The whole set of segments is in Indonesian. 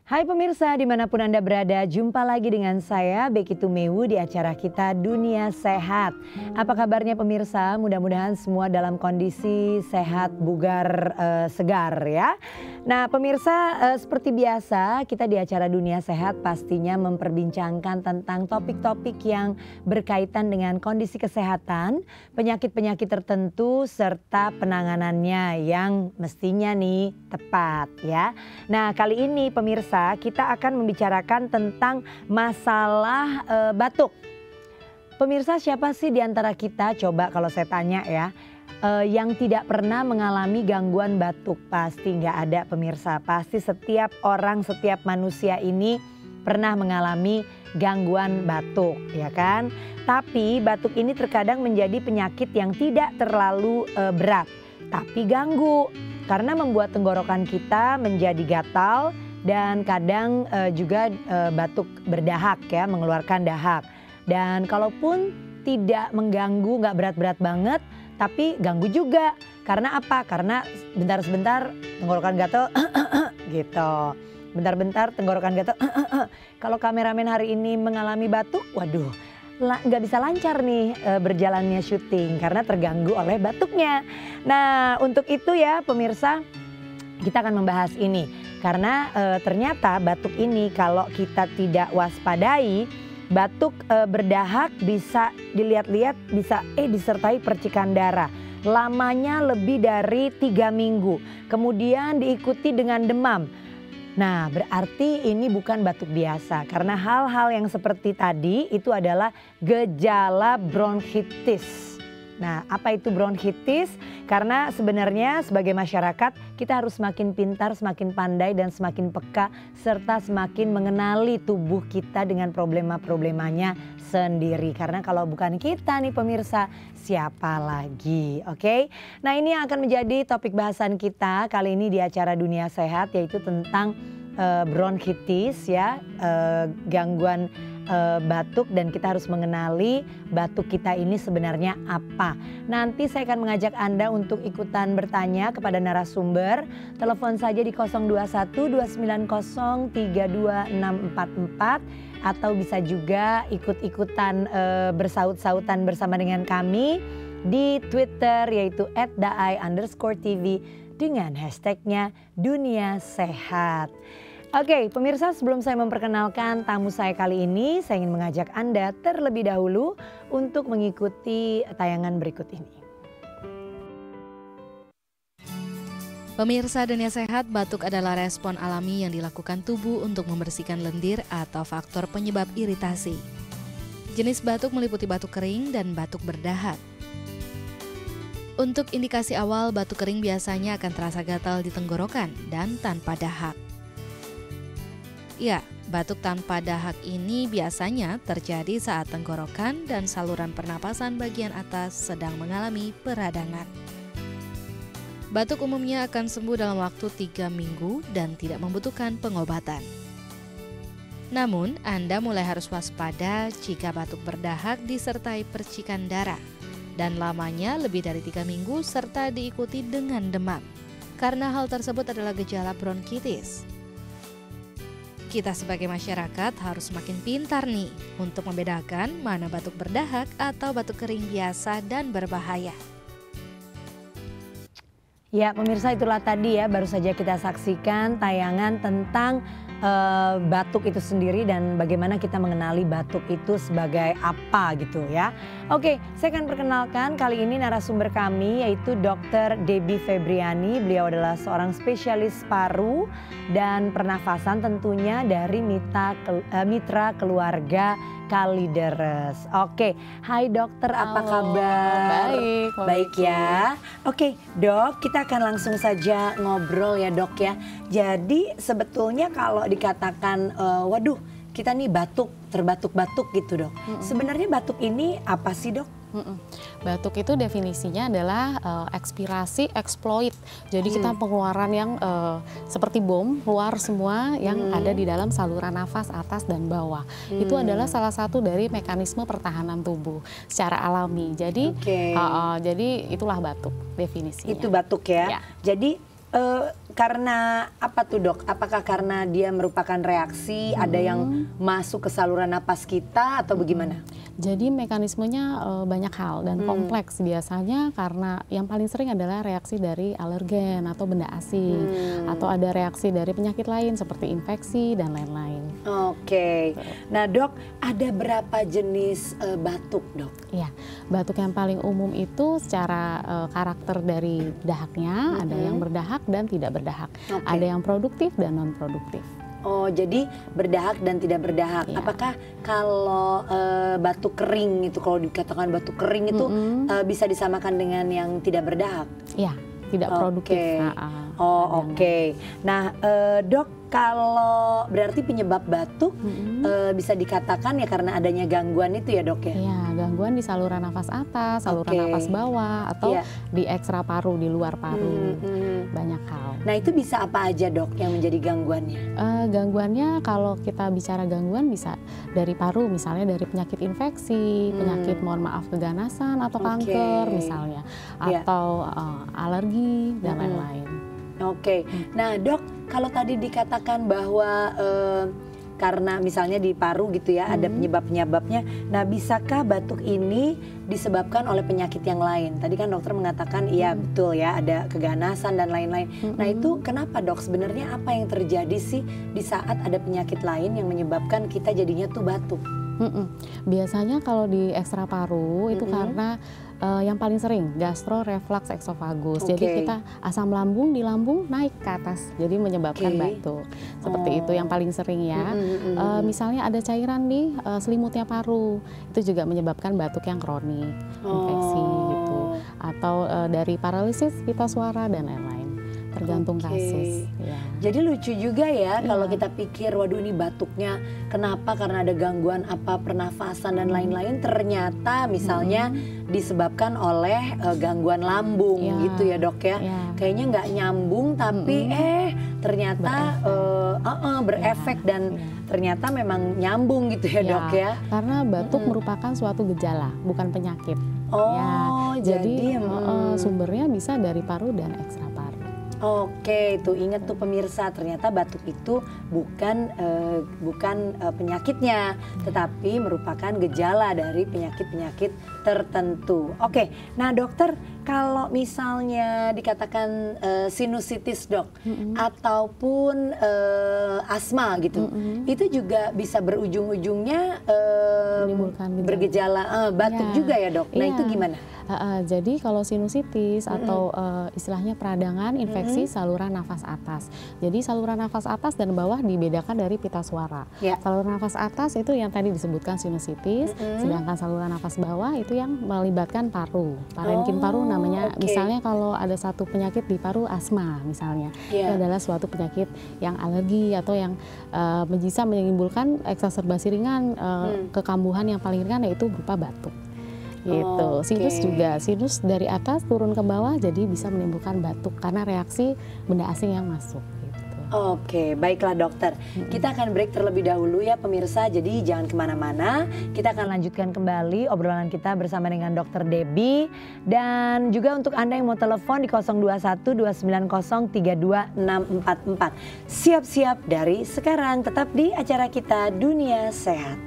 Hai pemirsa, dimanapun Anda berada, jumpa lagi dengan saya Becky Tumewu di acara kita Dunia Sehat. Apa kabarnya pemirsa? Mudah-mudahan semua dalam kondisi sehat, bugar, segar ya. Nah pemirsa, seperti biasa kita di acara Dunia Sehat pastinya memperbincangkan tentang topik-topik yang berkaitan dengan kondisi kesehatan, penyakit-penyakit tertentu serta penanganannya yang mestinya nih tepat ya. Nah kali ini pemirsa, kita akan membicarakan tentang masalah batuk. Pemirsa, siapa sih di antara kita, coba kalau saya tanya ya, yang tidak pernah mengalami gangguan batuk? Pasti nggak ada pemirsa, pasti setiap orang, setiap manusia ini pernah mengalami gangguan batuk, ya kan? Tapi batuk ini terkadang menjadi penyakit yang tidak terlalu berat, tapi ganggu karena membuat tenggorokan kita menjadi gatal. Dan kadang juga batuk berdahak ya, mengeluarkan dahak. Dan kalaupun tidak mengganggu, nggak berat-berat banget, tapi ganggu juga. Karena apa? Karena bentar-bentar tenggorokan gatal gitu. Bentar-bentar tenggorokan gatal. Kalau kameramen hari ini mengalami batuk, waduh, nggak bisa lancar nih berjalannya syuting karena terganggu oleh batuknya. Nah untuk itu ya pemirsa, kita akan membahas ini. Karena ternyata batuk ini kalau kita tidak waspadai, batuk berdahak bisa dilihat-lihat bisa disertai percikan darah. Lamanya lebih dari 3 minggu. Kemudian diikuti dengan demam. Nah berarti ini bukan batuk biasa. Karena hal-hal yang seperti tadi itu adalah gejala bronkitis. Nah, apa itu bronkitis? Karena sebenarnya sebagai masyarakat kita harus semakin pintar, semakin pandai dan semakin peka serta semakin mengenali tubuh kita dengan problema-problemanya sendiri. Karena kalau bukan kita nih pemirsa, siapa lagi? Oke. Nah, ini yang akan menjadi topik bahasan kita kali ini di acara Dunia Sehat, yaitu tentang bronkitis ya, gangguan batuk, dan kita harus mengenali batuk kita ini sebenarnya apa. Nanti saya akan mengajak Anda untuk ikutan bertanya kepada narasumber. Telepon saja di 021-290-32644 atau bisa juga ikut-ikutan bersaut-sautan bersama dengan kami di Twitter yaitu @daai_tv dengan hashtagnya Dunia Sehat. Oke pemirsa, sebelum saya memperkenalkan tamu saya kali ini, saya ingin mengajak Anda terlebih dahulu untuk mengikuti tayangan berikut ini. Pemirsa Dunia Sehat, batuk adalah respon alami yang dilakukan tubuh untuk membersihkan lendir atau faktor penyebab iritasi. Jenis batuk meliputi batuk kering dan batuk berdahak. Untuk indikasi awal, batuk kering biasanya akan terasa gatal di tenggorokan dan tanpa dahak. Ya, batuk tanpa dahak ini biasanya terjadi saat tenggorokan dan saluran pernapasan bagian atas sedang mengalami peradangan. Batuk umumnya akan sembuh dalam waktu 3 minggu dan tidak membutuhkan pengobatan. Namun, Anda mulai harus waspada jika batuk berdahak disertai percikan darah dan lamanya lebih dari 3 minggu serta diikuti dengan demam. Karena hal tersebut adalah gejala bronkitis. Kita sebagai masyarakat harus semakin pintar nih untuk membedakan mana batuk berdahak atau batuk kering biasa dan berbahaya. Ya pemirsa, itulah tadi ya baru saja kita saksikan tayangan tentang batuk itu sendiri dan bagaimana kita mengenali batuk itu sebagai apa gitu ya. Oke, saya akan perkenalkan kali ini narasumber kami yaitu Dr. Debbie Febriani. Beliau adalah seorang spesialis paru dan pernafasan tentunya dari Mitra Keluarga Kalideres. Oke, hai dokter, apa kabar? Baik, baik ya. Oke dok, kita akan langsung saja ngobrol ya dok ya. Jadi sebetulnya kalau dikatakan waduh kita nih batuk, terbatuk-batuk gitu dok. Sebenarnya batuk ini apa sih dok? Batuk itu definisinya adalah ekspirasi exploit. Jadi kita pengeluaran yang seperti bom, keluar semua yang ada di dalam saluran nafas atas dan bawah. Itu adalah salah satu dari mekanisme pertahanan tubuh secara alami. Jadi jadi itulah batuk definisinya. Itu batuk ya. Jadi karena apa tuh dok? Apakah karena dia merupakan reaksi, ada yang masuk ke saluran napas kita atau bagaimana? Jadi mekanismenya banyak hal dan kompleks, biasanya karena yang paling sering adalah reaksi dari alergen atau benda asing, atau ada reaksi dari penyakit lain seperti infeksi dan lain-lain. Oke. Nah dok, ada berapa jenis batuk dok? Iya, batuk yang paling umum itu secara karakter dari dahaknya, ada yang berdahak dan tidak berdahak. Ada yang produktif dan non produktif. Oh, jadi berdahak dan tidak berdahak. Iya. Apakah kalau batuk kering itu, kalau dikatakan batuk kering itu bisa disamakan dengan yang tidak berdahak? Iya, tidak produktif. Oke. Nah, dok, kalau berarti penyebab batuk bisa dikatakan ya karena adanya gangguan itu ya dok ya? Iya, gangguan di saluran nafas atas, saluran nafas bawah, atau di ekstra paru, di luar paru. Banyak hal. Nah itu bisa apa aja dok yang menjadi gangguannya? Gangguannya kalau kita bicara gangguan bisa dari paru, misalnya dari penyakit infeksi, penyakit mohon maaf keganasan atau kanker misalnya, atau alergi dan lain-lain. Oke. Nah dok, kalau tadi dikatakan bahwa karena misalnya di paru gitu ya ada penyebab-penyebabnya. Nah bisakah batuk ini disebabkan oleh penyakit yang lain? Tadi kan dokter mengatakan iya betul ya ada keganasan dan lain-lain. Nah itu kenapa dok? Sebenarnya apa yang terjadi sih di saat ada penyakit lain yang menyebabkan kita jadinya tuh batuk? Biasanya kalau di ekstra paru itu karena yang paling sering gastro reflux esophagus. Jadi kita asam lambung di lambung naik ke atas, jadi menyebabkan batuk. Seperti itu yang paling sering ya. Misalnya ada cairan di selimutnya paru, itu juga menyebabkan batuk yang kronik, infeksi gitu. Atau dari paralisis pita suara dan lain-lain. Tergantung kasus. Ya. Jadi lucu juga ya kalau kita pikir, waduh ini batuknya kenapa, karena ada gangguan apa pernafasan dan lain-lain. Ternyata misalnya disebabkan oleh gangguan lambung gitu ya dok ya. Kayaknya nggak nyambung tapi ternyata berefek dan ternyata memang nyambung gitu ya dok ya. Karena batuk merupakan suatu gejala, bukan penyakit. Jadi sumbernya bisa dari paru dan ekstra paru. Oke, tuh ingat tuh pemirsa, ternyata batuk itu bukan penyakitnya, tetapi merupakan gejala dari penyakit-penyakit tertentu. Oke, nah dokter, kalau misalnya dikatakan sinusitis dok, ataupun asma gitu, itu juga bisa berujung-ujungnya menimbulkan bergejala batuk juga ya dok. Nah itu gimana? Jadi kalau sinusitis atau istilahnya peradangan infeksi saluran nafas atas. Jadi saluran nafas atas dan bawah dibedakan dari pita suara. Saluran nafas atas itu yang tadi disebutkan sinusitis, sedangkan saluran nafas bawah itu yang melibatkan paru. Parenkim paru namanya. Misalnya kalau ada satu penyakit di paru, asma misalnya, itu adalah suatu penyakit yang alergi atau yang bisa menimbulkan eksaserbasi ringan, kekambuhan yang paling ringan yaitu berupa batuk. Gitu. Sinus juga, sinus dari atas turun ke bawah jadi bisa menimbulkan batuk karena reaksi benda asing yang masuk. Gitu. Oke, baiklah dokter. Kita akan break terlebih dahulu ya pemirsa, jadi jangan kemana-mana. Kita akan lanjutkan kembali obrolan kita bersama dengan Dokter Debbie. Dan juga untuk Anda yang mau telepon di 021 290 32644. Siap-siap dari sekarang, tetap di acara kita Dunia Sehat.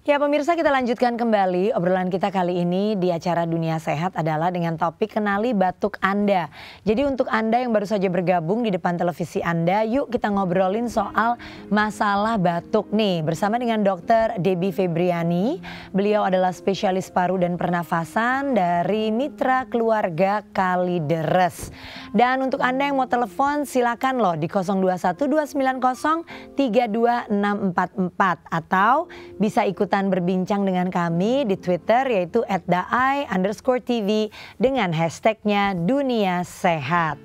Ya pemirsa, kita lanjutkan kembali obrolan kita kali ini di acara Dunia Sehat adalah dengan topik kenali batuk Anda. Jadi untuk Anda yang baru saja bergabung di depan televisi Anda, yuk kita ngobrolin soal masalah batuk nih bersama dengan Dokter Debbie Febriani. Beliau adalah spesialis paru dan pernafasan dari Mitra Keluarga Kalideres. Dan untuk Anda yang mau telepon silakan loh di 021 290 32644 atau bisa ikutan berbincang dengan kami di Twitter yaitu @daai_TV dengan hashtagnya Dunia Sehat.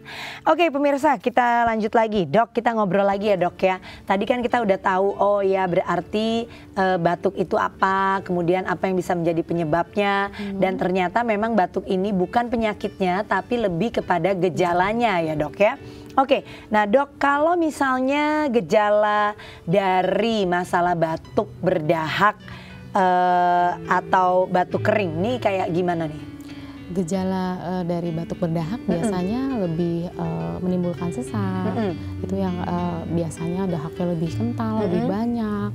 Oke pemirsa, kita lanjut lagi. Dok, kita ngobrol lagi ya dok ya. Tadi kan kita udah tahu, oh ya berarti batuk itu apa, kemudian apa yang bisa menjadi penyebabnya. Dan ternyata memang batuk ini bukan penyakitnya tapi lebih kepada gejalanya ya dok ya. Oke, nah dok, kalau misalnya gejala dari masalah batuk berdahak atau batuk kering, nih kayak gimana nih? Gejala dari batuk berdahak biasanya lebih menimbulkan sesak, itu yang biasanya dahaknya lebih kental, lebih banyak,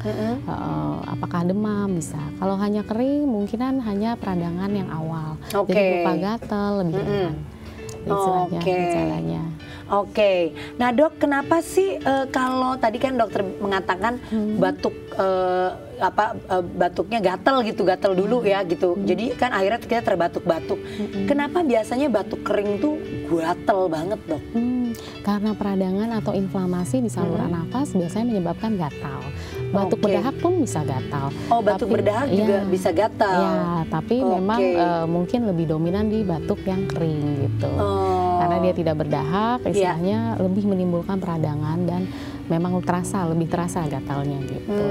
apakah demam bisa. Kalau hanya kering mungkinan hanya peradangan yang awal, jadi berupa gatal, lebih ringan istilahnya gejalanya. Oke, nah dok, kenapa sih kalau tadi kan dokter mengatakan batuk batuknya gatal gitu, gatal dulu ya gitu. Jadi kan akhirnya kita terbatuk-batuk. Kenapa biasanya batuk kering tuh gatal banget dok? Karena peradangan atau inflamasi di saluran nafas biasanya menyebabkan gatal. Batuk berdahak pun bisa gatal. Oh, batuk berdahak juga bisa gatal. Ya, tapi memang mungkin lebih dominan di batuk yang kering gitu. Karena dia tidak berdahak, istilahnya lebih menimbulkan peradangan dan memang lebih terasa gatalnya gitu.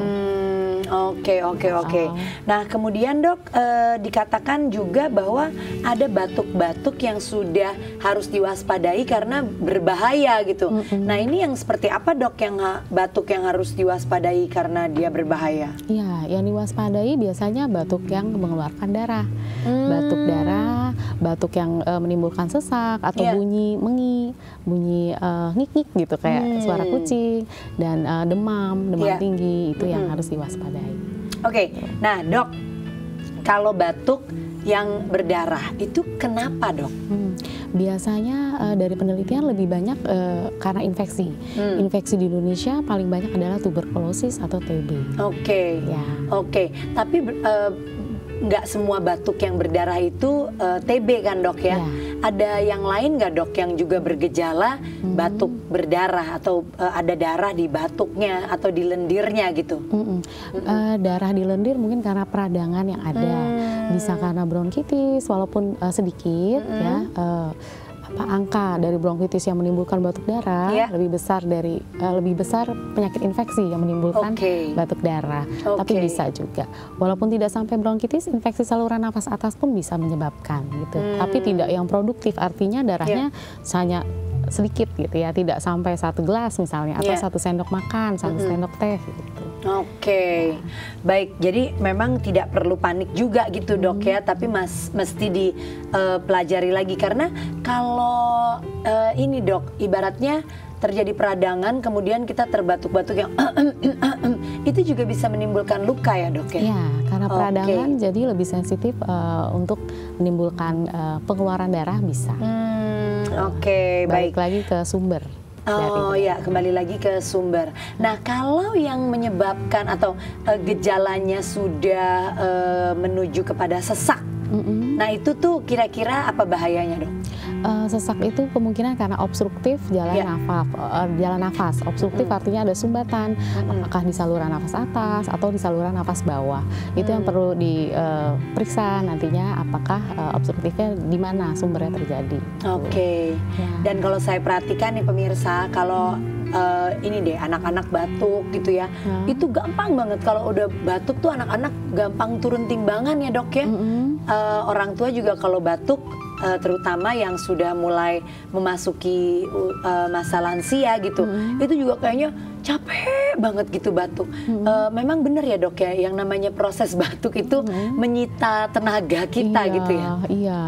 Oke. Nah kemudian dok, dikatakan juga bahwa ada batuk-batuk yang sudah harus diwaspadai karena berbahaya gitu. Nah ini yang seperti apa dok, yang batuk yang harus diwaspadai karena dia berbahaya? Iya, yang diwaspadai biasanya batuk yang mengeluarkan darah, batuk darah, batuk yang menimbulkan sesak atau bunyi mengi, bunyi ngik-ngik gitu kayak suara kucing, dan demam tinggi, itu yang harus diwaspadai. Oke, nah dok, kalau batuk yang berdarah itu kenapa dok? Biasanya dari penelitian lebih banyak karena infeksi. Infeksi di Indonesia paling banyak adalah tuberkulosis atau TB. Oke. Tapi nggak semua batuk yang berdarah itu TB kan dok ya? Ada yang lain nggak dok yang juga bergejala batuk berdarah atau ada darah di batuknya atau di lendirnya gitu? Darah di lendir mungkin karena peradangan yang ada, bisa karena bronkitis walaupun sedikit ya. Angka dari bronkitis yang menimbulkan batuk darah lebih besar penyakit infeksi yang menimbulkan batuk darah. Tapi bisa juga, walaupun tidak sampai bronkitis, infeksi saluran nafas atas pun bisa menyebabkan gitu. Tapi tidak yang produktif, artinya darahnya hanya sedikit gitu ya, tidak sampai 1 gelas misalnya atau 1 sendok makan, 1 sendok teh gitu. Oke, baik. Jadi memang tidak perlu panik juga gitu dok ya, tapi mesti dipelajari lagi karena kalau ini dok, ibaratnya terjadi peradangan kemudian kita terbatuk-batuk yang itu juga bisa menimbulkan luka ya dok ya? Iya, karena peradangan jadi lebih sensitif untuk menimbulkan pengeluaran darah bisa. Oke, baik. Balik lagi ke sumber. Kembali lagi ke sumber. Nah, kalau yang menyebabkan atau gejalanya sudah menuju kepada sesak, nah itu tuh kira-kira apa bahayanya dok? Sesak itu kemungkinan karena obstruktif jalan nafas. Obstruktif artinya ada sumbatan, apakah di saluran nafas atas atau di saluran nafas bawah. Itu yang perlu diperiksa nantinya, apakah obstruktifnya di mana sumbernya terjadi. Dan kalau saya perhatikan nih pemirsa, kalau ini deh anak-anak batuk gitu ya, itu gampang banget kalau udah batuk tuh anak-anak gampang turun timbangan ya dok ya. Orang tua juga kalau batuk, terutama yang sudah mulai memasuki masa lansia gitu, itu juga kayaknya capek banget gitu batuk. Memang benar ya dok ya, yang namanya proses batuk itu menyita tenaga kita gitu ya? Iya,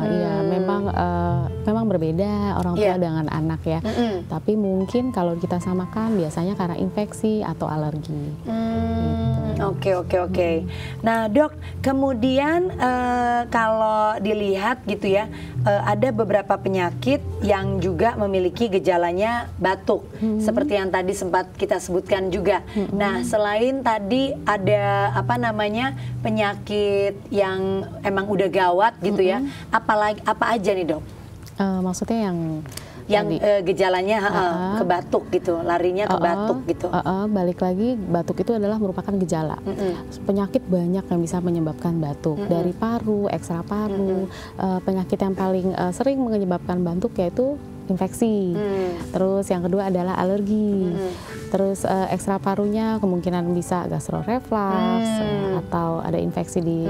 memang berbeda orang tua dengan anak ya. Tapi mungkin kalau kita samakan biasanya karena infeksi atau alergi. Oke. Nah dok, kemudian kalau dilihat gitu ya, ada beberapa penyakit yang juga memiliki gejalanya batuk, seperti yang tadi sempat kita sebutkan juga. Nah selain tadi ada penyakit yang emang udah gawat gitu ya, apa aja nih dok? Maksudnya yang gejalanya ke batuk gitu, larinya ke batuk gitu. Balik lagi, batuk itu adalah merupakan gejala. Penyakit banyak yang bisa menyebabkan batuk, dari paru, ekstra paru. Penyakit yang paling sering menyebabkan batuk yaitu infeksi. Terus yang kedua adalah alergi. Terus ekstra parunya kemungkinan bisa gastroreflux atau ada infeksi di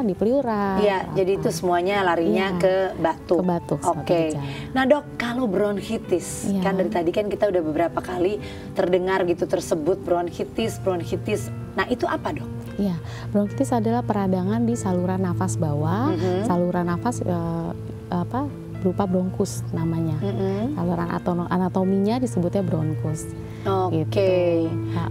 di pleural. Iya, jadi itu semuanya larinya ke batuk. Ke batuk. Oke. Nah dok, kalau bronkitis, kan dari tadi kan kita udah beberapa kali terdengar gitu tersebut bronkitis. Nah itu apa dok? Iya, bronkitis adalah peradangan di saluran nafas bawah, saluran nafas berupa bronkus namanya. Saluran anatominya disebutnya bronkus. Oke. Gitu.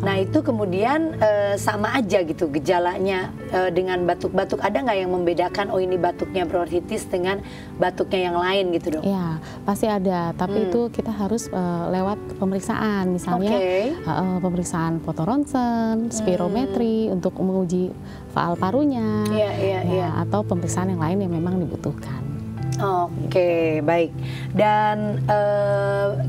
Nah itu kemudian sama aja gitu gejalanya dengan batuk-batuk. Ada nggak yang membedakan oh ini batuknya bronkitis dengan batuknya yang lain gitu dok? Iya, pasti ada. Tapi itu kita harus lewat pemeriksaan, misalnya pemeriksaan foto ronsen, spirometri untuk menguji faal parunya, atau pemeriksaan yang lain yang memang dibutuhkan. Oke, baik. Dan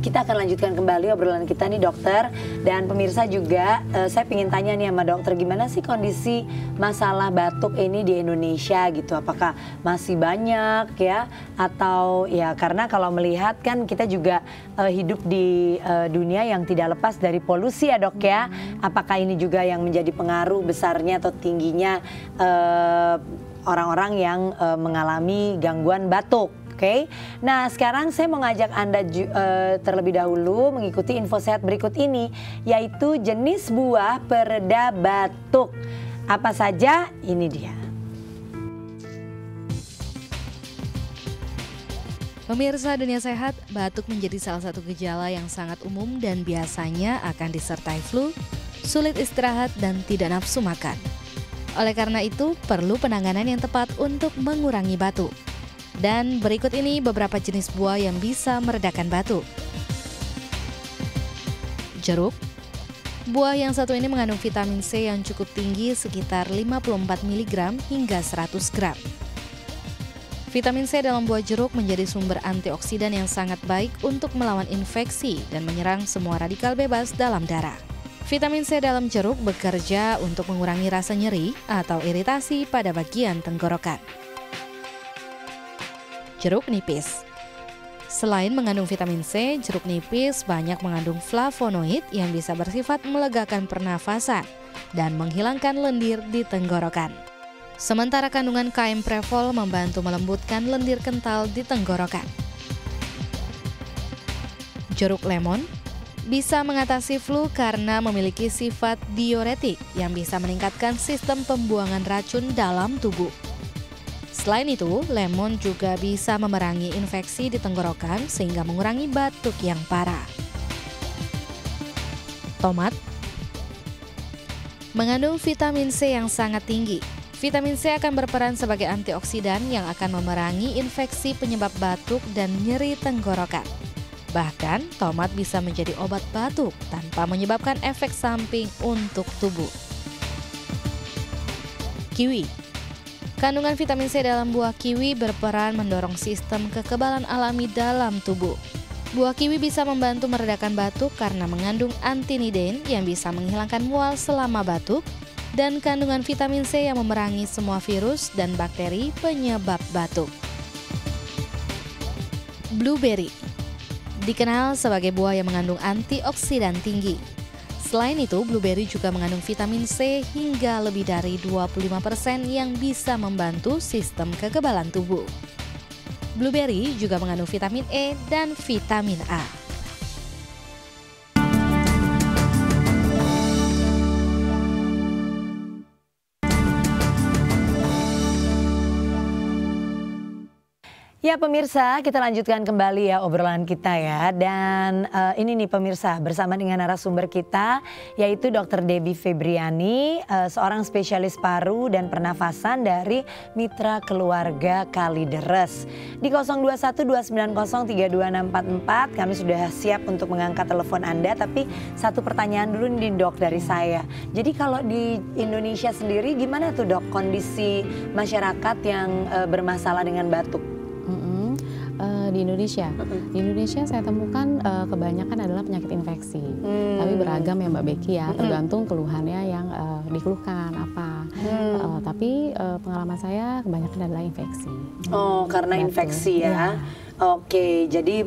kita akan lanjutkan kembali obrolan kita nih dokter. Dan pemirsa juga, saya ingin tanya nih sama dokter, gimana sih kondisi masalah batuk ini di Indonesia gitu? Apakah masih banyak ya? Atau ya karena kalau melihat kan kita juga hidup di dunia yang tidak lepas dari polusi ya dok ya? Apakah ini juga yang menjadi pengaruh besarnya atau tingginya orang-orang yang mengalami gangguan batuk? Oke. Nah sekarang saya mau ngajak Anda terlebih dahulu mengikuti info sehat berikut ini, yaitu jenis buah pereda batuk. Apa saja? Ini dia. Pemirsa Dunia Sehat, batuk menjadi salah satu gejala yang sangat umum dan biasanya akan disertai flu, sulit istirahat dan tidak nafsu makan. Oleh karena itu, perlu penanganan yang tepat untuk mengurangi batuk. Dan berikut ini beberapa jenis buah yang bisa meredakan batuk. Jeruk. Buah yang satu ini mengandung vitamin C yang cukup tinggi, sekitar 54 mg hingga 100 gram. Vitamin C dalam buah jeruk menjadi sumber antioksidan yang sangat baik untuk melawan infeksi dan menyerang semua radikal bebas dalam darah. Vitamin C dalam jeruk bekerja untuk mengurangi rasa nyeri atau iritasi pada bagian tenggorokan. Jeruk nipis. Selain mengandung vitamin C, jeruk nipis banyak mengandung flavonoid yang bisa bersifat melegakan pernafasan dan menghilangkan lendir di tenggorokan. Sementara kandungan kaemprevol membantu melembutkan lendir kental di tenggorokan. Jeruk lemon bisa mengatasi flu karena memiliki sifat diuretik yang bisa meningkatkan sistem pembuangan racun dalam tubuh. Selain itu, lemon juga bisa memerangi infeksi di tenggorokan sehingga mengurangi batuk yang parah. Tomat mengandung vitamin C yang sangat tinggi. Vitamin C akan berperan sebagai antioksidan yang akan memerangi infeksi penyebab batuk dan nyeri tenggorokan. Bahkan, tomat bisa menjadi obat batuk tanpa menyebabkan efek samping untuk tubuh. Kiwi. Kandungan vitamin C dalam buah kiwi berperan mendorong sistem kekebalan alami dalam tubuh. Buah kiwi bisa membantu meredakan batuk karena mengandung antiniden yang bisa menghilangkan mual selama batuk dan kandungan vitamin C yang memerangi semua virus dan bakteri penyebab batuk. Blueberry dikenal sebagai buah yang mengandung antioksidan tinggi. Selain itu, blueberry juga mengandung vitamin C hingga lebih dari 25% yang bisa membantu sistem kekebalan tubuh. Blueberry juga mengandung vitamin E dan vitamin A. Ya pemirsa, kita lanjutkan kembali ya obrolan kita ya. Dan ini nih pemirsa, bersama dengan narasumber kita yaitu Dr. Debbie Febriani, seorang spesialis paru dan pernafasan dari Mitra Keluarga Kalideres. Di 0212903244 kami sudah siap untuk mengangkat telepon Anda, tapi satu pertanyaan dulu nih dok dari saya. Jadi kalau di Indonesia sendiri gimana tuh dok kondisi masyarakat yang bermasalah dengan batuk? Di Indonesia saya temukan kebanyakan adalah penyakit infeksi. Tapi beragam ya Mbak Becky ya, tergantung keluhannya yang dikeluhkan apa. Tapi pengalaman saya kebanyakan adalah infeksi. Oh, karena infeksi ya. Oke, jadi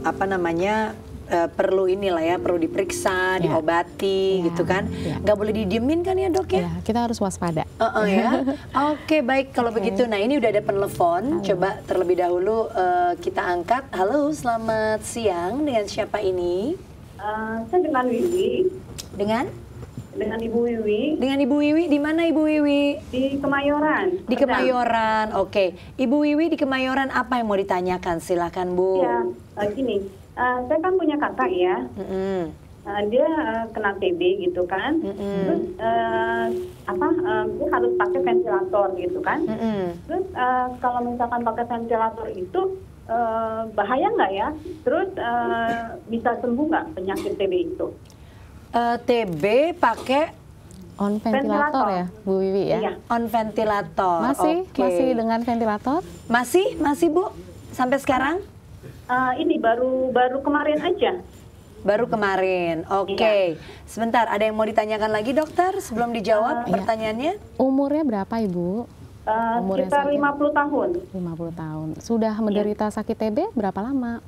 apa namanya? Perlu inilah ya, perlu diperiksa, diobati gitu kan. Nggak boleh didiemin kan ya dok ya? Kita harus waspada. Ya. Oke, baik kalau begitu. Nah ini udah ada penelpon, coba terlebih dahulu kita angkat. Halo, selamat siang, dengan siapa ini? Saya dengan Wiwi. Dengan? Dengan Ibu Wiwi. Dengan Ibu Wiwi, di mana Ibu Wiwi? Di Kemayoran. Di Kemayoran, oke. Ibu Wiwi di Kemayoran, apa yang mau ditanyakan? Silakan Bu. Ya, gini. Saya kan punya kakak ya, dia kena TB gitu kan, terus dia harus pakai ventilator gitu kan, terus kalau misalkan pakai ventilator itu bahaya nggak ya? Terus bisa sembuh nggak penyakit TB itu? TB pakai on ventilator ya, Bu Wiwi ya? Iya. On ventilator. Masih dengan ventilator? Masih Bu, sampai sekarang? Ini baru kemarin aja. Baru kemarin, oke. Sebentar, ada yang mau ditanyakan lagi dokter sebelum dijawab pertanyaannya? Umurnya berapa Ibu? Sekitar 50 tahun. 50 tahun. Sudah menderita sakit TB berapa lama?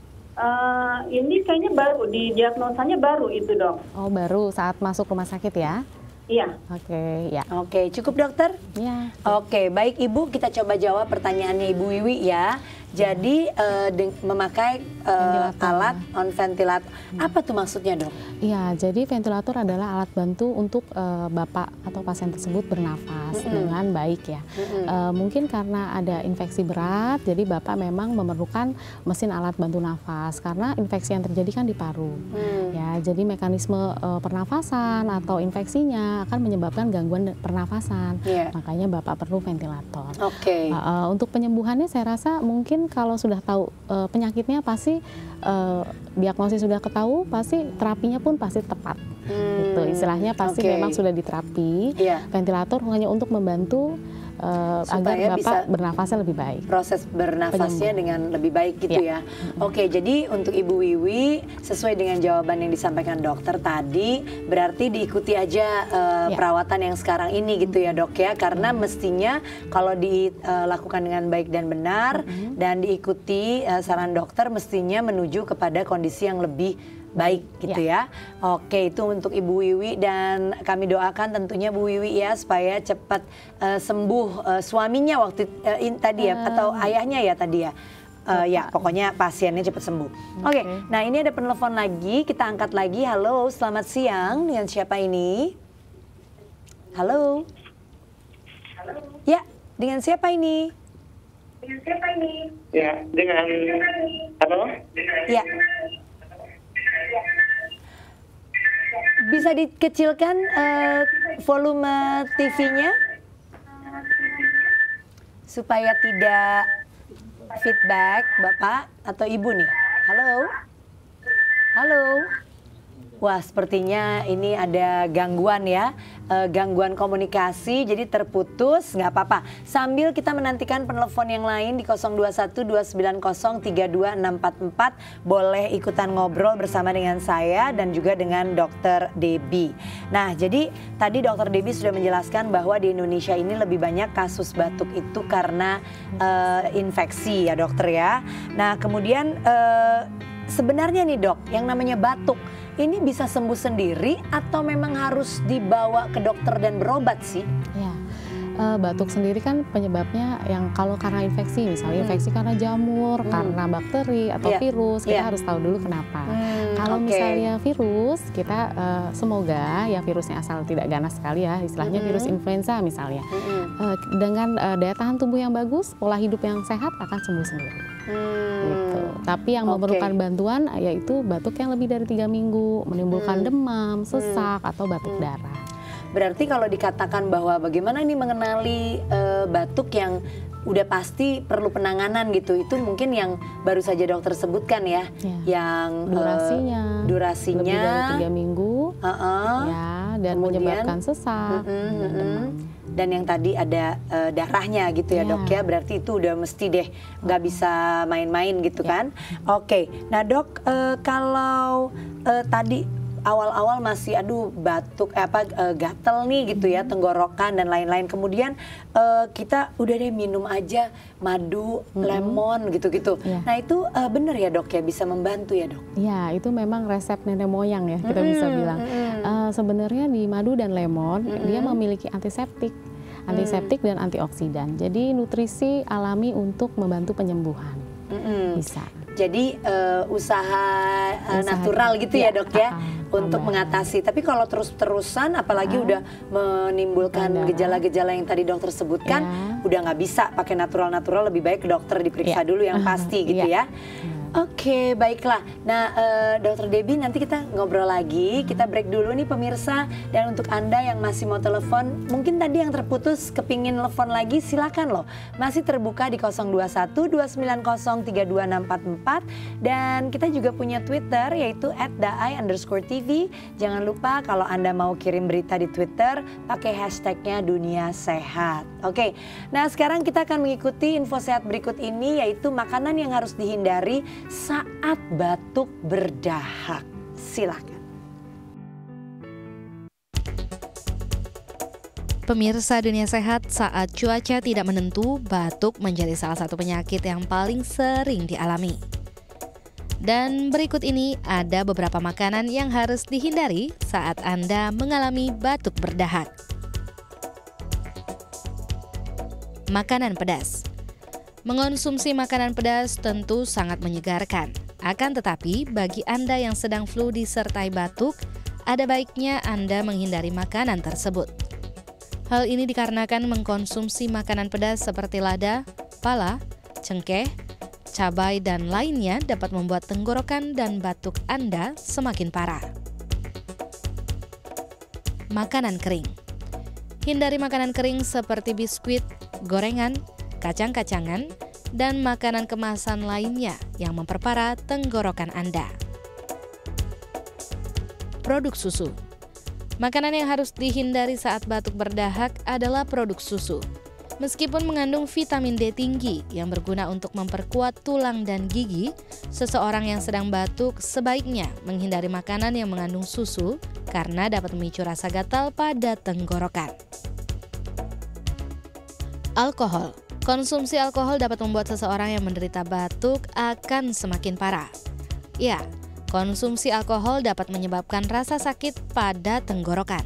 Ini kayaknya baru, didiagnosanya baru itu dok. Oh baru saat masuk rumah sakit ya? Iya. Oke, cukup dokter? Iya. Oke, baik Ibu, kita coba jawab pertanyaannya Ibu Wiwi ya. Jadi memakai alat on ventilator, apa tuh maksudnya dok? Iya, jadi ventilator adalah alat bantu untuk Bapak atau pasien tersebut bernafas dengan baik ya. Mungkin karena ada infeksi berat, jadi Bapak memang memerlukan mesin alat bantu nafas karena infeksi yang terjadi kan di paru. Ya, jadi mekanisme pernafasan atau infeksinya akan menyebabkan gangguan pernafasan. Makanya Bapak perlu ventilator. Untuk penyembuhannya saya rasa mungkin kalau sudah tahu penyakitnya pasti diagnosis sudah ketahui, pasti terapinya pun pasti tepat. Gitu, istilahnya pasti memang sudah diterapi. Ventilator hanya untuk membantu agar Bapak bernafasnya lebih baik. Proses bernafasnya dengan lebih baik gitu ya. Oke, jadi untuk Ibu Wiwi sesuai dengan jawaban yang disampaikan dokter tadi, berarti diikuti aja perawatan yang sekarang ini gitu ya dok ya, karena mestinya kalau dilakukan dengan baik dan benar dan diikuti saran dokter, mestinya menuju kepada kondisi yang lebih baik gitu ya. Oke, itu untuk Ibu Wiwi dan kami doakan tentunya Bu Wiwi ya supaya cepat sembuh suaminya waktu tadi ya, atau ayahnya ya tadi ya. Ya pokoknya pasiennya cepat sembuh. Oke, nah ini ada penelpon lagi, kita angkat lagi. Halo, selamat siang, dengan siapa ini? Halo. Ya, dengan siapa ini? Ya, dengan halo? Ya. Bisa dikecilkan volume TV-nya supaya tidak feedback Bapak atau Ibu nih. Halo? Halo? Wah, sepertinya ini ada gangguan ya, gangguan komunikasi, jadi terputus, nggak apa-apa. Sambil kita menantikan penelpon yang lain di 0212903244, boleh ikutan ngobrol bersama dengan saya dan juga dengan Dokter Debbie. Nah, jadi tadi Dokter Debbie sudah menjelaskan bahwa di Indonesia ini lebih banyak kasus batuk itu karena infeksi ya dokter ya. Nah, kemudian sebenarnya nih dok, yang namanya batuk ini bisa sembuh sendiri atau memang harus dibawa ke dokter dan berobat sih? Ya, batuk sendiri kan penyebabnya yang kalau karena infeksi, misalnya infeksi karena jamur, karena bakteri atau virus, kita harus tahu dulu kenapa. Kalau misalnya virus, kita semoga ya virusnya asal tidak ganas sekali ya, istilahnya virus influenza misalnya. Dengan daya tahan tubuh yang bagus, pola hidup yang sehat akan sembuh sendiri. Gitu. Tapi yang memerlukan bantuan yaitu batuk yang lebih dari 3 minggu, menimbulkan demam, sesak, atau batuk darah. Berarti kalau dikatakan bahwa bagaimana ini mengenali batuk yang udah pasti perlu penanganan gitu, itu mungkin yang baru saja dokter sebutkan ya, yang durasinya lebih dari 3 minggu, ya, dan kemudian menyebabkan sesak, dan demam. Dan yang tadi ada darahnya gitu ya dok ya, berarti itu udah mesti deh nggak bisa main-main gitu kan. Oke, nah dok, kalau tadi awal-awal masih aduh batuk gatel nih gitu ya, tenggorokan dan lain-lain. Kemudian kita udah deh minum aja madu, lemon gitu-gitu. Nah itu bener ya dok ya, bisa membantu ya dok? Ya, itu memang resep nenek moyang ya kita bisa bilang. Sebenarnya di madu dan lemon dia memiliki antiseptik dan antioksidan. Jadi nutrisi alami untuk membantu penyembuhan. Bisa. Jadi usaha natural gitu ya dok ya untuk mengatasi. Tapi kalau terus-terusan apalagi udah menimbulkan gejala-gejala yang tadi dokter sebutkan, udah nggak bisa pakai natural-natural, lebih baik ke dokter diperiksa dulu yang pasti gitu ya. Oke, baiklah. Nah, Dokter Debbie, nanti kita ngobrol lagi. Kita break dulu nih pemirsa. Dan untuk Anda yang masih mau telepon, mungkin tadi yang terputus kepingin telepon lagi, silakan loh. Masih terbuka di 021-290-32644. Dan kita juga punya Twitter, yaitu @daai_TV. Jangan lupa kalau Anda mau kirim berita di Twitter, pakai hashtagnya Dunia Sehat. Oke, nah sekarang kita akan mengikuti info sehat berikut ini, yaitu makanan yang harus dihindari saat batuk berdahak. Silakan. Pemirsa Dunia Sehat, saat cuaca tidak menentu, batuk menjadi salah satu penyakit yang paling sering dialami. Dan berikut ini ada beberapa makanan yang harus dihindari saat Anda mengalami batuk berdahak. Makanan pedas. Mengonsumsi makanan pedas tentu sangat menyegarkan. Akan tetapi, bagi Anda yang sedang flu disertai batuk, ada baiknya Anda menghindari makanan tersebut. Hal ini dikarenakan mengkonsumsi makanan pedas seperti lada, pala, cengkeh, cabai, dan lainnya dapat membuat tenggorokan dan batuk Anda semakin parah. Makanan kering. Hindari makanan kering seperti biskuit, gorengan, kacang-kacangan, dan makanan kemasan lainnya yang memperparah tenggorokan Anda. Produk susu. Makanan yang harus dihindari saat batuk berdahak adalah produk susu. Meskipun mengandung vitamin D tinggi yang berguna untuk memperkuat tulang dan gigi, seseorang yang sedang batuk sebaiknya menghindari makanan yang mengandung susu karena dapat memicu rasa gatal pada tenggorokan. Alkohol. Konsumsi alkohol dapat membuat seseorang yang menderita batuk akan semakin parah. Ya, konsumsi alkohol dapat menyebabkan rasa sakit pada tenggorokan.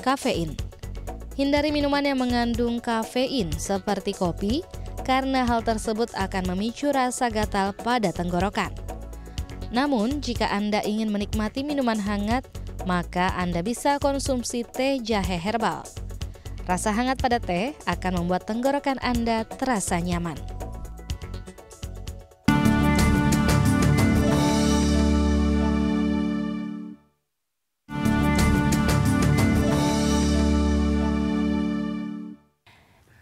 Kafein. Hindari minuman yang mengandung kafein seperti kopi, karena hal tersebut akan memicu rasa gatal pada tenggorokan. Namun, jika Anda ingin menikmati minuman hangat, maka Anda bisa konsumsi teh jahe herbal. Rasa hangat pada teh akan membuat tenggorokan Anda terasa nyaman.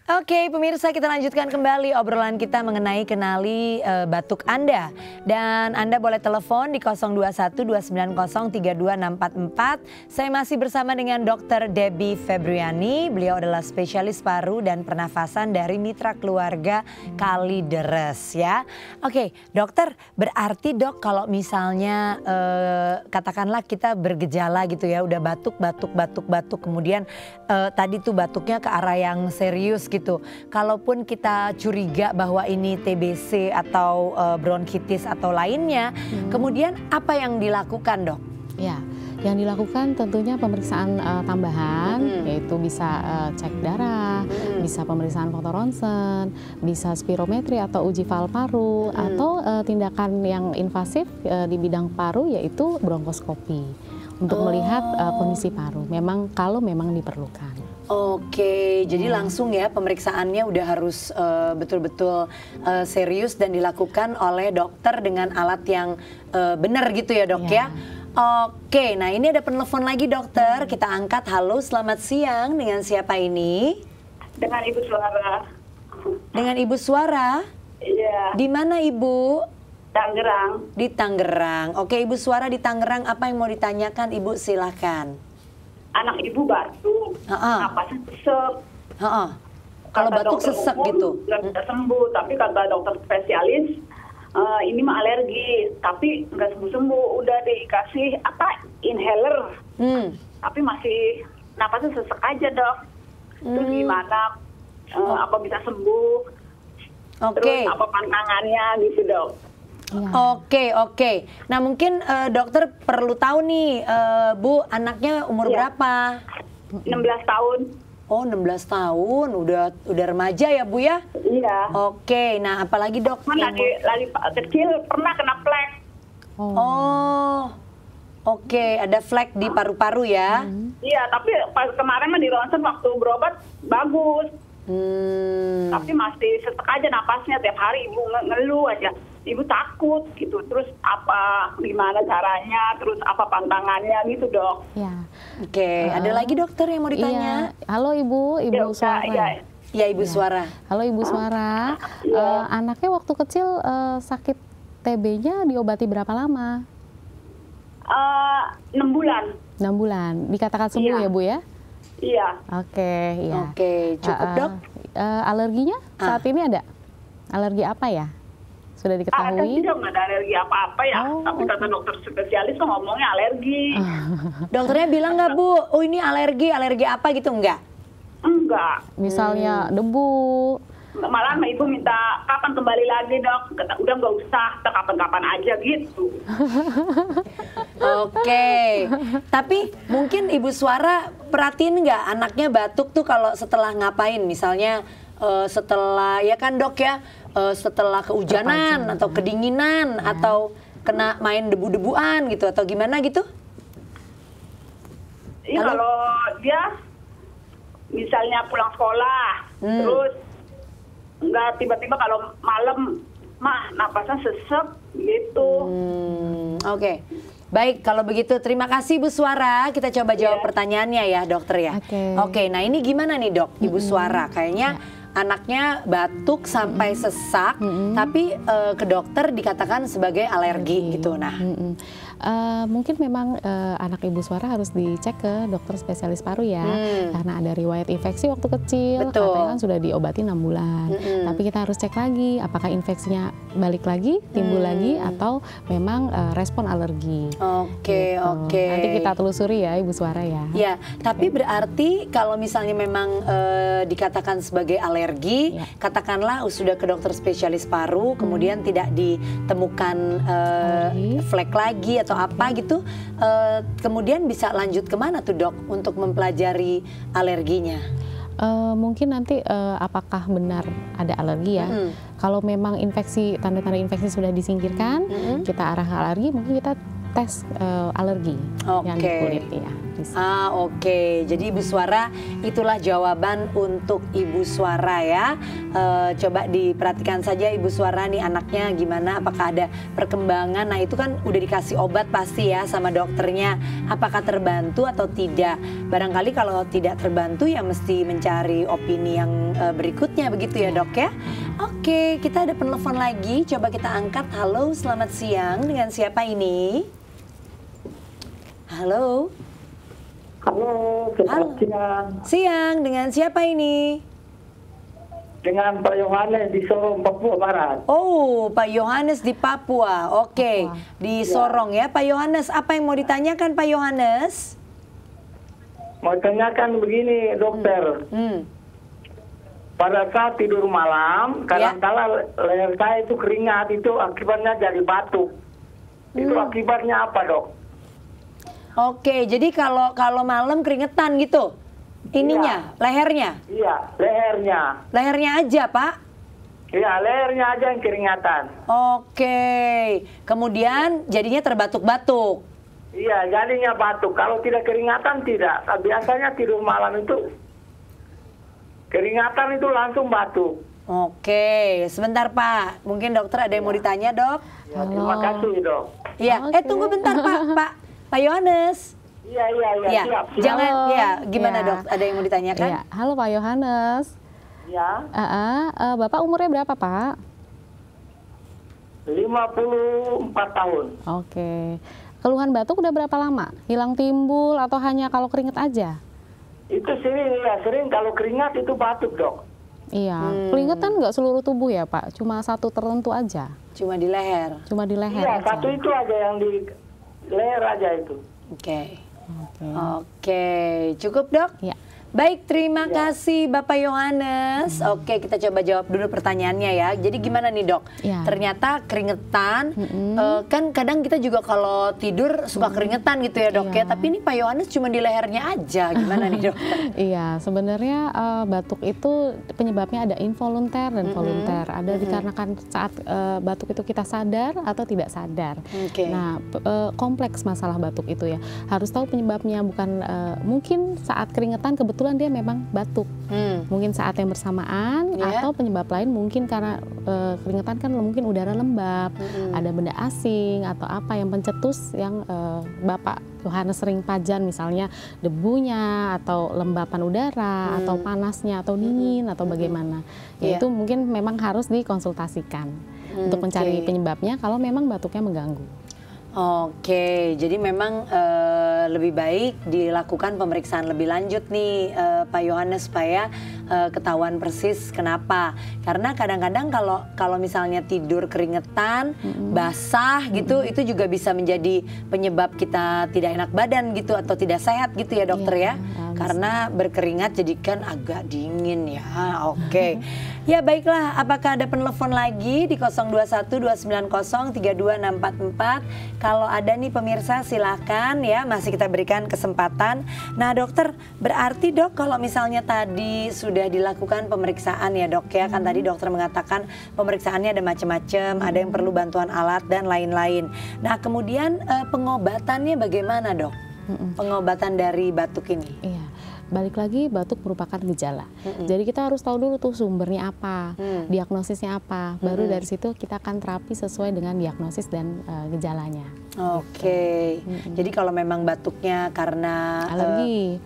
Oke pemirsa, kita lanjutkan kembali obrolan kita mengenai kenali batuk Anda. Dan Anda boleh telepon di 021-290-32644. Saya masih bersama dengan Dr. Debbie Febriani. Beliau adalah spesialis paru dan pernafasan dari Mitra Keluarga Kalideres ya. Oke dokter, berarti dok kalau misalnya katakanlah kita bergejala gitu ya, udah batuk kemudian tadi tuh batuknya ke arah yang serius gitu. Kalaupun kita curiga bahwa ini TBC atau bronkitis atau lainnya, kemudian apa yang dilakukan dok? Ya, yang dilakukan tentunya pemeriksaan tambahan, yaitu bisa cek darah, bisa pemeriksaan foto ronsen, bisa spirometri atau uji fal paru, atau tindakan yang invasif di bidang paru yaitu bronkoskopi untuk melihat kondisi paru. Memang kalau memang diperlukan. Oke, jadi langsung ya pemeriksaannya udah harus betul-betul serius dan dilakukan oleh dokter dengan alat yang benar gitu ya dok ya. Oke, nah ini ada penelpon lagi dokter, kita angkat. Halo, selamat siang, dengan siapa ini? Dengan Ibu Suara. Dengan Ibu Suara? Iya. Di mana Ibu? Tangerang. Di Tangerang. Oke Ibu Suara di Tangerang, apa yang mau ditanyakan Ibu, silahkan. Anak ibu batuk, napasnya sesek. Kalau batuk sesek gitu? Nggak bisa sembuh, tapi kata dokter spesialis ini mah alergi, tapi nggak sembuh-sembuh. Udah dikasih inhaler, tapi masih napasnya sesek aja dok. Terus gimana? Apa bisa sembuh? Terus apa pantangannya gitu dok? Oke. Nah mungkin dokter perlu tahu nih, Bu, anaknya umur berapa? 16 tahun. Oh 16 tahun, udah remaja ya Bu ya? Iya. Oke, nah apalagi dok? Lagi kecil pernah kena flek. Oke, ada flek di paru-paru ya? Iya, tapi pas kemarin mah di ronsen waktu berobat bagus. Tapi masih sesek aja napasnya, tiap hari ibu ngeluh aja. Ibu takut gitu, terus gimana caranya, terus apa pantangannya gitu dok. Ya. Oke, ada lagi dokter yang mau ditanya? Iya. Halo Ibu Suara. Ya Ibu Suara. Halo Ibu Suara. Anaknya waktu kecil sakit TB-nya diobati berapa lama? 6 bulan. 6 bulan. Dikatakan sembuh ya Bu ya? Iya. Oke, cukup dok. Alerginya saat ini ada? Alergi apa ya? Sudah diketahui? Alergi dong, nggak ada alergi apa-apa ya. Tapi kata dokter spesialis tuh ngomongnya alergi. Dokternya bilang nggak Bu, oh ini alergi apa gitu enggak? Enggak. Misalnya debu. Malah ibu minta kapan kembali lagi dok. Kata udah nggak usah, kapan-kapan aja gitu. Oke. Tapi mungkin Ibu Suara perhatiin nggak anaknya batuk tuh kalau setelah ngapain? Misalnya setelah ya kan dok ya, setelah kehujanan atau kedinginan atau kena main debu-debuan gitu atau gimana gitu? Iya kalau dia misalnya pulang sekolah terus nggak tiba-tiba kalau malam napasnya sesek gitu. Oke. Baik, kalau begitu terima kasih Bu Suara. Kita coba jawab pertanyaannya ya dokter ya. Oke, nah ini gimana nih dok, Ibu Suara? Kayaknya anaknya batuk sampai sesak, tapi ke dokter dikatakan sebagai alergi gitu. Nah, mungkin memang anak Ibu Suara harus dicek ke dokter spesialis paru ya, karena ada riwayat infeksi waktu kecil, katanya kan sudah diobati 6 bulan. Tapi kita harus cek lagi, apakah infeksinya balik lagi, timbul lagi, atau memang respon alergi. Oke. Nanti kita telusuri ya Ibu Suara ya. Ya, tapi berarti kalau misalnya memang dikatakan sebagai alergi, katakanlah sudah ke dokter spesialis paru, kemudian tidak ditemukan flek lagi atau apa gitu, kemudian bisa lanjut kemana tuh dok untuk mempelajari alerginya? Mungkin nanti apakah benar ada alergi ya? Kalau memang infeksi, tanda-tanda infeksi sudah disingkirkan, kita arah ke alergi, mungkin kita tes alergi yang di kulit ya. Oke. Jadi Ibu Suara, itulah jawaban untuk Ibu Suara ya. Coba diperhatikan saja Ibu Suara nih anaknya gimana, apakah ada perkembangan. Nah itu kan udah dikasih obat pasti ya sama dokternya. Apakah terbantu atau tidak? Barangkali kalau tidak terbantu ya mesti mencari opini yang berikutnya begitu ya dok ya. Oke, kita ada penelpon lagi. Coba kita angkat. Halo, selamat siang. Dengan siapa ini? Halo. Halo, selamat siang. Siang, dengan siapa ini? Dengan Pak Yohanes di Sorong, Papua Barat. Oh, Pak Yohanes di Papua. Oke, di Sorong ya Pak Yohanes. Apa yang mau ditanyakan Pak Yohanes? Mau tanyakan begini dokter. Pada saat tidur malam, kadang-kala leher saya itu keringat, itu akibatnya jadi batuk. Itu akibatnya apa dok? Oke, jadi kalau malam keringetan gitu, ininya, lehernya? Iya, lehernya. Lehernya aja, Pak? Iya, lehernya aja yang keringatan. Oke, kemudian jadinya terbatuk-batuk? Iya, jadinya batuk. Kalau tidak keringatan tidak. Biasanya tidur malam itu keringatan itu langsung batuk. Oke, sebentar Pak. Mungkin dokter ada yang mau ditanya dok? Ya, terima kasih dok. Iya, tunggu bentar Pak Yohanes. Iya, siap. Jangan, gimana dok? Ada yang mau ditanyakan? Ya. Halo Pak Yohanes. Ya. Bapak umurnya berapa Pak? 54 tahun. Oke. Keluhan batuk udah berapa lama? Hilang timbul atau hanya kalau keringet aja? Itu sering kalau keringat itu batuk dok. Iya, keringetan nggak seluruh tubuh ya Pak, cuma satu tertentu aja. Cuma di leher. Cuma di leher Iya, aja. satu itu aja yang di leher aja itu. Oke. Oke. Oke, cukup dok? Ya. Baik, terima kasih Bapak Yohanes. Oke, kita coba jawab dulu pertanyaannya ya. Jadi gimana nih dok? Ya. Ternyata keringetan, kan kadang kita juga kalau tidur suka keringetan gitu ya dok ya. Iya. Tapi ini Pak Yohanes cuma di lehernya aja. Gimana nih dok? Iya, sebenarnya batuk itu penyebabnya ada involunter dan volunter. Ada dikarenakan saat batuk itu kita sadar atau tidak sadar. Oke. Nah, kompleks masalah batuk itu ya. Harus tahu penyebabnya, bukan mungkin saat keringetan kebetulan dia memang batuk. Mungkin saat yang bersamaan atau penyebab lain mungkin karena keringetan kan mungkin udara lembab, ada benda asing atau apa yang pencetus yang Bapak Yohanes sering pajan, misalnya debunya atau lembapan udara atau panasnya atau dingin atau bagaimana. Ya itu mungkin memang harus dikonsultasikan untuk mencari penyebabnya kalau memang batuknya mengganggu. Oke, jadi memang lebih baik dilakukan pemeriksaan lebih lanjut nih Pak Yohanes supaya ketahuan persis kenapa. Karena kadang-kadang kalau misalnya tidur keringetan, basah gitu, itu juga bisa menjadi penyebab kita tidak enak badan gitu atau tidak sehat gitu ya dokter ya. Karena berkeringat jadi kan agak dingin ya. Oke. Ya baiklah, apakah ada penelpon lagi di 021-290-32644? Kalau ada nih pemirsa silakan ya, masih kita berikan kesempatan. Nah dokter, berarti dok kalau misalnya tadi sudah dilakukan pemeriksaan ya dok ya, kan tadi dokter mengatakan pemeriksaannya ada macam-macam, ada yang perlu bantuan alat dan lain-lain. Nah kemudian pengobatannya bagaimana dok? Pengobatan dari batuk ini? Iya, balik lagi batuk merupakan gejala. Jadi kita harus tahu dulu tuh sumbernya apa, diagnosisnya apa. Baru dari situ kita akan terapi sesuai dengan diagnosis dan gejalanya. Oke. Jadi kalau memang batuknya karena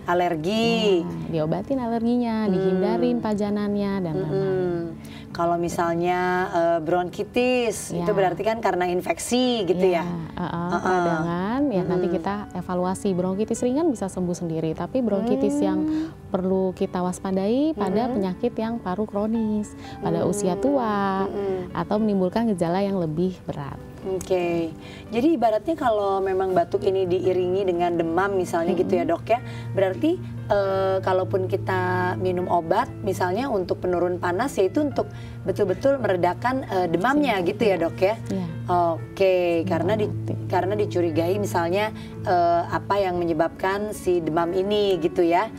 alergi, diobatin alerginya, dihindarin pajanannya dan lain-lain. Kalau misalnya bronkitis, itu berarti kan karena infeksi gitu ya? Peradangan, ya nanti kita evaluasi. Bronkitis ringan bisa sembuh sendiri, tapi bronkitis yang perlu kita waspadai pada penyakit yang paru kronis, pada usia tua, atau menimbulkan gejala yang lebih berat. Oke, jadi ibaratnya kalau memang batuk ini diiringi dengan demam misalnya gitu ya dok ya, berarti kalaupun kita minum obat misalnya untuk penurun panas, yaitu untuk betul-betul meredakan demamnya gitu ya dok ya? Oke, karena dicurigai misalnya apa yang menyebabkan si demam ini gitu ya?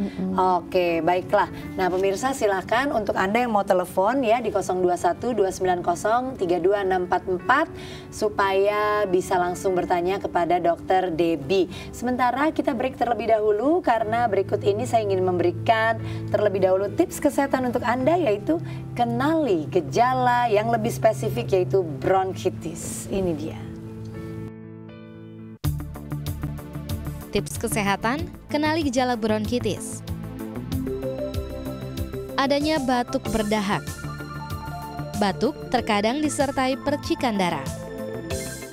Oke, baiklah. Nah pemirsa silahkan untuk Anda yang mau telepon ya di 021-290-32644 supaya bisa langsung bertanya kepada Dokter Debbie. Sementara kita break terlebih dahulu karena berikut ini saya ingin memberikan terlebih dahulu tips kesehatan untuk Anda, yaitu kenali gejala yang lebih spesifik yaitu bronkitis. Ini dia. Tips kesehatan, kenali gejala bronkitis. Adanya batuk berdahak. Batuk terkadang disertai percikan darah,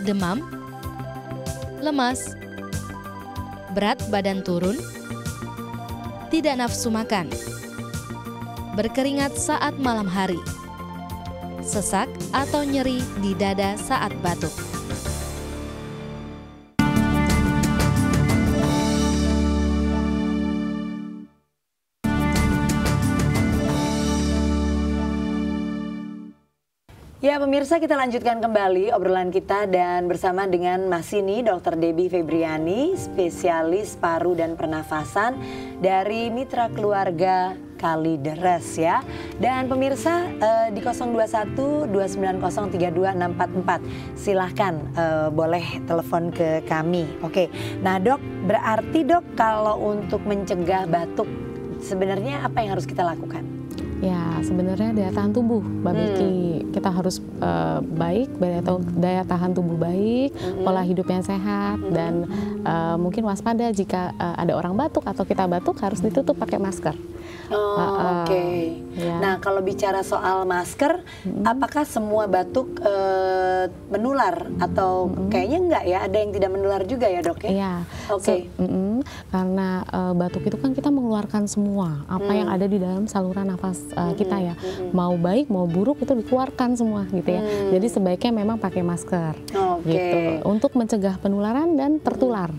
demam, lemas, berat badan turun, tidak nafsu makan, berkeringat saat malam hari, sesak atau nyeri di dada saat batuk. Ya pemirsa, kita lanjutkan kembali obrolan kita dan bersama dengan Mas ini Dr. Debbie Febriani, spesialis paru dan pernafasan dari Mitra Keluarga Kalideres ya. Dan pemirsa di 021-290-32644 silahkan boleh telepon ke kami. Oke, nah dok, berarti dok kalau untuk mencegah batuk sebenarnya apa yang harus kita lakukan? Ya sebenarnya daya tahan tubuh, Mbak Becky, kita harus baik, daya tahan tubuh baik, pola hidup yang sehat, dan mungkin waspada jika ada orang batuk atau kita batuk harus ditutup pakai masker. Oke. Ya. Nah Nah, kalau bicara soal masker, apakah semua batuk menular atau kayaknya enggak ya? Ada yang tidak menular juga ya, Dok ya? Iya. Oke. Karena batuk itu kan kita mengeluarkan semua apa yang ada di dalam saluran nafas kita ya. Mau baik mau buruk itu dikeluarkan semua gitu ya. Jadi sebaiknya memang pakai masker. Gitu untuk mencegah penularan dan tertular.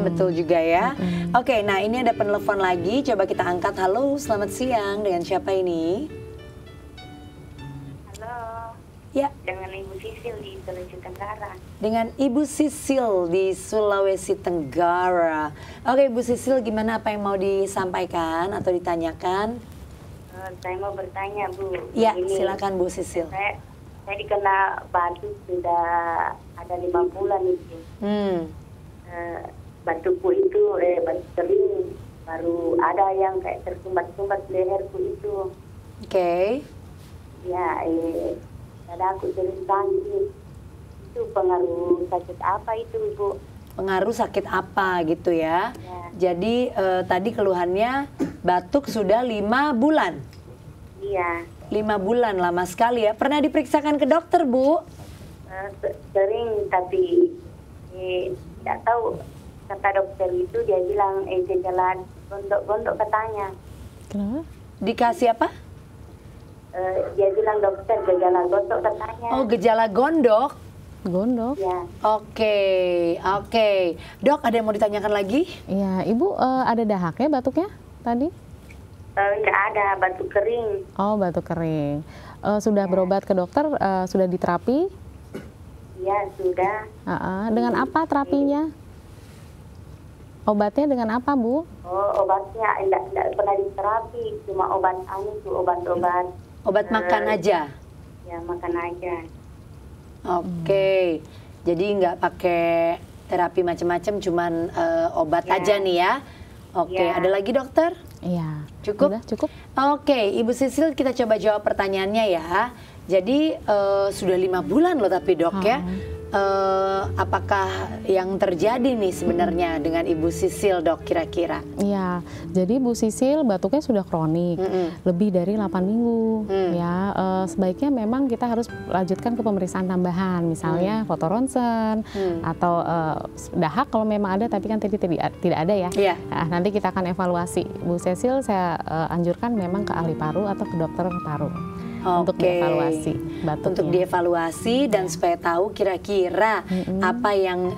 Betul juga ya. Oke, nah ini ada penelpon lagi. Coba kita angkat. Halo, selamat siang. Dengan siapa ini? Halo. Ya. Dengan Ibu Sisil di Sulawesi Tenggara. Dengan Ibu Sisil di Sulawesi Tenggara. Oke, Ibu Sisil, gimana, apa yang mau disampaikan atau ditanyakan? Saya mau bertanya, Bu. Ya, silakan Bu Sisil. Saya dikena batuk sudah ada 5 bulan itu. Batukku itu batuk kering, baru ada yang kayak tersumbat-sumbat leherku itu. Oke. Ya, dadaku sering sakit. Itu pengaruh sakit apa itu, Ibu? Pengaruh sakit apa gitu ya? Jadi tadi keluhannya batuk sudah 5 bulan. Iya. 5 bulan, lama sekali ya. Pernah diperiksakan ke dokter, Bu? Sering, tapi tidak tahu, kata dokter itu dia bilang gejala gondok-gondok katanya. Kenapa? Dikasih apa? Dia bilang dokter gejala gondok katanya. Oh, gejala gondok. Gondok. Ya. Oke. Dok, ada yang mau ditanyakan lagi? Iya, Ibu ada dahaknya batuknya tadi? Enggak ada, batuk kering. Oh, batuk kering. Sudah berobat ke dokter? Sudah diterapi? Ya, sudah. Dengan apa terapinya? Obatnya dengan apa, Bu? Oh, obatnya enggak pernah diterapi, cuma obat-obat. Obat makan aja? Ya, makan aja. Oke. Jadi nggak pakai terapi macam-macam, cuman obat aja nih ya? Oke, ada lagi dokter? Iya. Cukup? Udah, cukup. Oke, Ibu Sisil, kita coba jawab pertanyaannya ya. Jadi sudah 5 bulan loh tapi dok ya. Apakah yang terjadi nih sebenarnya dengan Ibu Sisil, Dok, kira-kira? Iya, jadi Bu Sisil batuknya sudah kronik, lebih dari 8 minggu. Ya, sebaiknya memang kita harus lanjutkan ke pemeriksaan tambahan, misalnya foto ronsen atau dahak kalau memang ada, tapi kan tadi tidak ada ya. Nah, nanti kita akan evaluasi. Bu Sisil saya anjurkan memang ke ahli paru atau ke dokter paru. Untuk dievaluasi batuknya. Untuk dievaluasi dan supaya tahu kira-kira apa yang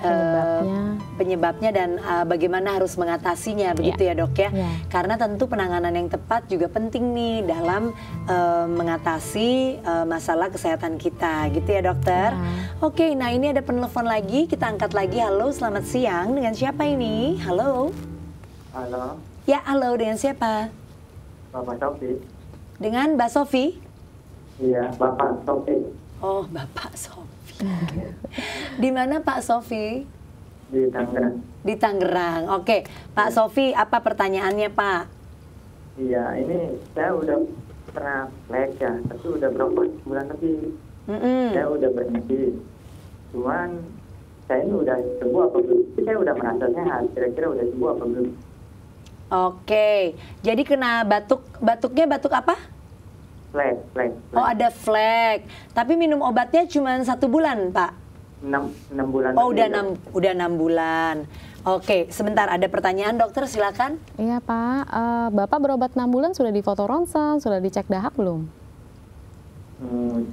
penyebabnya dan bagaimana harus mengatasinya, begitu ya dok ya. Karena tentu penanganan yang tepat juga penting nih dalam mengatasi masalah kesehatan kita, gitu ya dokter. Oke, nah ini ada penelpon lagi, kita angkat lagi. Halo, selamat siang. Dengan siapa ini? Halo. Halo. Ya, halo, dengan siapa? Bapak Sofi. Dengan Mbak Sofi? Iya, Bapak Sofi. Oh, Bapak Sofi. Di mana Pak Sofi? Di Tangerang. Di Tangerang. Oke, Pak Sofi, apa pertanyaannya Pak? Iya, ini saya udah pernah flek ya, tapi udah berapa bulan lebih. Saya udah berhenti. Cuman saya ini udah sembuh apa belum? Saya udah merasa sehat. Kira-kira udah sembuh apa belum? Oke, jadi kena batuknya batuk apa? Flek. Oh, ada flek. Tapi minum obatnya cuma 1 bulan, Pak? 6 bulan. Oh, udah 6 bulan. Oke, sebentar, ada pertanyaan dokter, silakan. Iya Pak, Bapak berobat 6 bulan sudah difoto ronsen, sudah dicek dahak belum?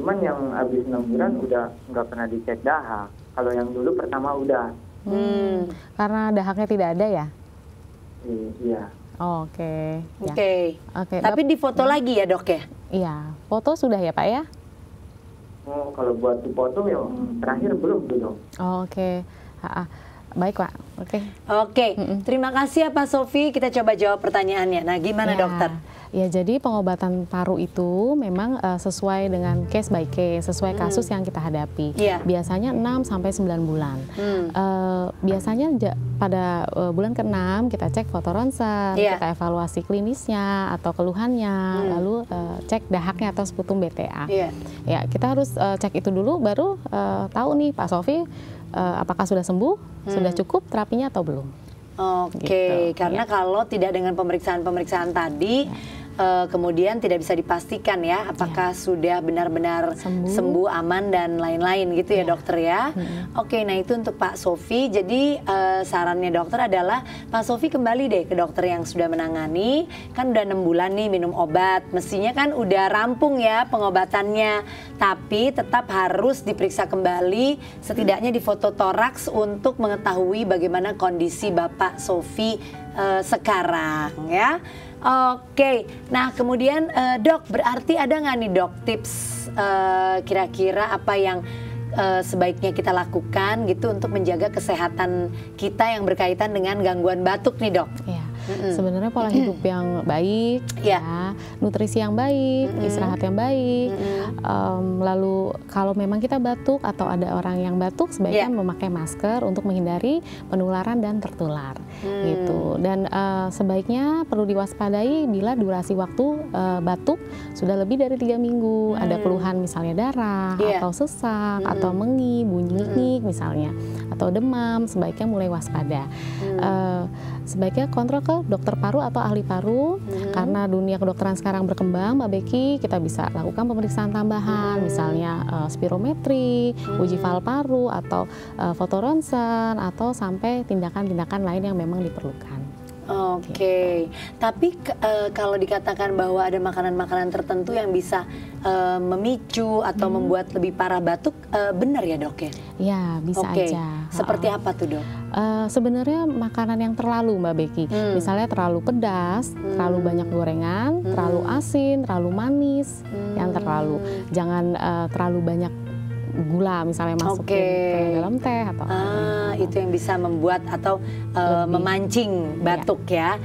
Cuman yang habis 6 bulan udah nggak pernah dicek dahak. Kalau yang dulu pertama udah. Karena dahaknya tidak ada ya? Iya. Oke. Tapi difoto lagi ya dok ya? Iya, foto sudah ya Pak ya? Oh, kalau buat foto ya terakhir belum tuh dok. Oke. Baik Pak. Oke. Terima kasih ya Pak Sofi. Kita coba jawab pertanyaannya. Nah, gimana dokter? Ya, jadi pengobatan paru itu memang sesuai dengan case by case, sesuai kasus yang kita hadapi. Biasanya 6 sampai 9 bulan. Biasanya pada bulan ke-6 kita cek foto ronsen, kita evaluasi klinisnya atau keluhannya, lalu cek dahaknya atau sputum BTA. Ya, kita harus cek itu dulu, baru tahu nih Pak Sofi apakah sudah sembuh, sudah cukup terapinya atau belum. Oke, karena kalau tidak dengan pemeriksaan tadi, kemudian tidak bisa dipastikan ya apakah sudah benar-benar sembuh, aman dan lain-lain gitu ya dokter ya. Oke, nah itu untuk Pak Sofi. Jadi sarannya dokter adalah Pak Sofi kembali deh ke dokter yang sudah menangani. Kan udah 6 bulan nih minum obat, mestinya kan udah rampung ya pengobatannya. Tapi tetap harus diperiksa kembali, setidaknya di foto toraks untuk mengetahui bagaimana kondisi Bapak Sofi sekarang ya. Oke, nah kemudian dok, berarti ada nggak nih dok tips kira-kira apa yang sebaiknya kita lakukan gitu untuk menjaga kesehatan kita yang berkaitan dengan gangguan batuk nih dok? Iya. Sebenarnya pola hidup yang baik, ya, nutrisi yang baik, istirahat yang baik. Lalu kalau memang kita batuk atau ada orang yang batuk, sebaiknya memakai masker untuk menghindari penularan dan tertular, gitu. Dan sebaiknya perlu diwaspadai bila durasi waktu batuk sudah lebih dari 3 minggu. Ada keluhan misalnya darah atau sesak atau mengi, bunyi ngik misalnya, atau demam, sebaiknya mulai waspada. Sebaiknya kontrol ke dokter paru atau ahli paru, karena dunia kedokteran sekarang berkembang, Mbak Becky, kita bisa lakukan pemeriksaan tambahan, misalnya spirometri, uji fal paru, atau fotoronsen, atau sampai tindakan-tindakan lain yang memang diperlukan. Oke, tapi kalau dikatakan bahwa ada makanan-makanan tertentu yang bisa memicu atau membuat lebih parah batuk, benar ya dok ya? Ya, bisa aja. Seperti apa tuh dok? Sebenarnya makanan yang terlalu Mbak Becky, misalnya terlalu pedas, terlalu banyak gorengan, terlalu asin, terlalu manis, yang terlalu, jangan terlalu banyak gula misalnya masukin ke dalam teh atau itu yang bisa membuat atau memancing batuk ya.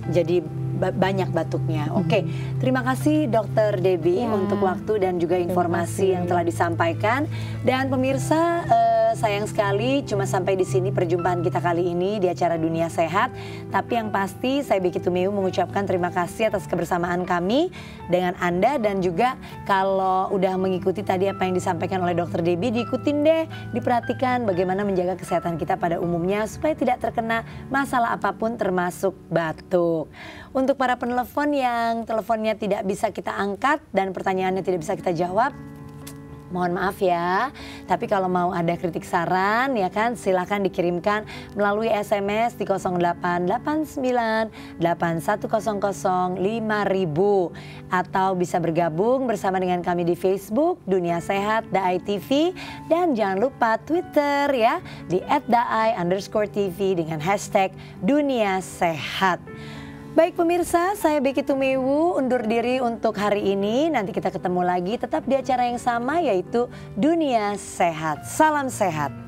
Jadi banyak batuknya. Oke, terima kasih Dokter Debbie untuk waktu dan juga informasi yang telah disampaikan. Dan pemirsa, sayang sekali cuma sampai di sini perjumpaan kita kali ini di acara Dunia Sehat. Tapi yang pasti saya Becky Tumeu mengucapkan terima kasih atas kebersamaan kami dengan Anda, dan juga kalau udah mengikuti tadi apa yang disampaikan oleh Dokter Debbie, diikutin deh, diperhatikan bagaimana menjaga kesehatan kita pada umumnya supaya tidak terkena masalah apapun termasuk batuk. Untuk para penelpon yang teleponnya tidak bisa kita angkat dan pertanyaannya tidak bisa kita jawab, mohon maaf ya. Tapi kalau mau ada kritik saran ya kan, silakan dikirimkan melalui SMS di 0889 8100 5000 atau bisa bergabung bersama dengan kami di Facebook Dunia Sehat DAI TV, dan jangan lupa Twitter ya di @daai_TV dengan hashtag Dunia Sehat. Baik pemirsa, saya Becky Tumeu undur diri untuk hari ini. Nanti kita ketemu lagi tetap di acara yang sama, yaitu Dunia Sehat. Salam sehat.